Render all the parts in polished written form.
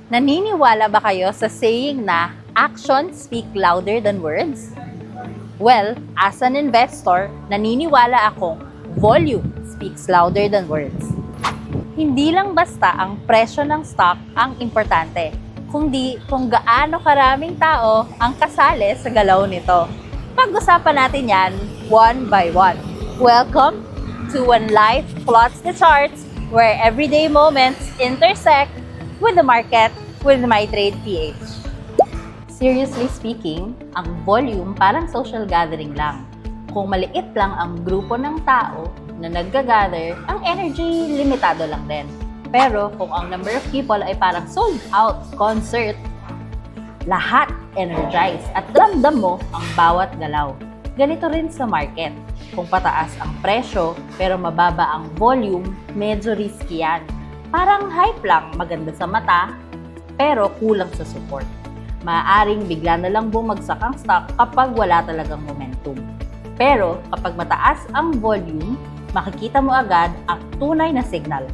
Naniniwala ba kayo sa saying na actions speak louder than words? Well, as an investor, naniniwala akong volume speaks louder than words. Hindi lang basta ang presyo ng stock ang importante, kundi kung gaano karaming tao ang kasali sa galaw nito. Pag-usapan natin yan one by one. Welcome to When Life Plots the Charts, where everyday moments intersect with the market with MyTrade PH. Seriously speaking, ang volume parang social gathering lang. Kung maliit lang ang grupo ng tao na nagga-gather, ang energy limitado lang din. Pero kung ang number of people ay parang sold out concert, lahat energized at ramdam mo ang bawat galaw. Ganito rin sa market. Kung pataas ang presyo pero mababa ang volume, medyo risky yan. Parang hype lang, maganda sa mata, pero kulang sa support. Maaaring bigla na lang bumagsak ang stock kapag wala talagang momentum. Pero kapag mataas ang volume, makikita mo agad ang tunay na signal.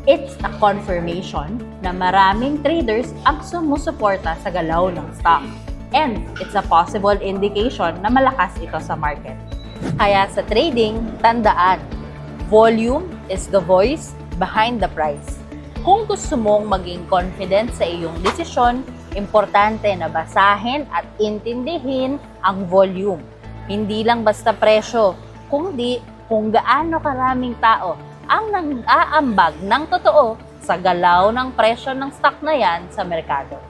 It's a confirmation na maraming traders ang sumusuporta sa galaw ng stock. And it's a possible indication na malakas ito sa market. Kaya sa trading, tandaan, volume is the voice behind the price. Kung gusto mong maging confident sa iyong desisyon, importante na basahin at intindihin ang volume. Hindi lang basta presyo, kundi kung gaano karaming tao ang nang-aambag ng totoo sa galaw ng presyo ng stock na yan sa merkado.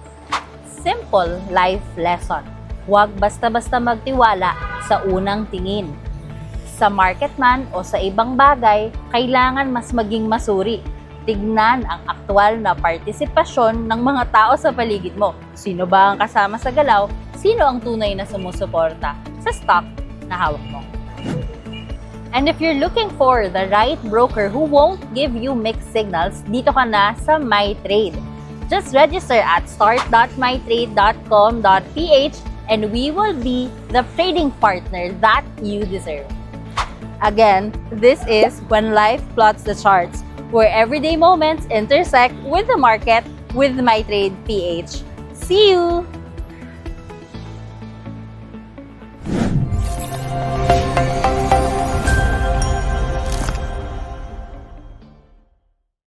Simple life lesson. Huwag basta-basta magtiwala sa unang tingin. Sa market man o sa ibang bagay, kailangan mas maging masuri. Tignan ang aktwal na partisipasyon ng mga tao sa paligid mo. Sino ba ang kasama sa galaw? Sino ang tunay na sumusuporta sa stock na hawak mo? And if you're looking for the right broker who won't give you mixed signals, dito ka na sa MyTrade. Just register at start.mytrade.com.ph and we will be the trading partner that you deserve. Again, this is When Life Plots the Charts, where everyday moments intersect with the market with MyTrade PH. See you!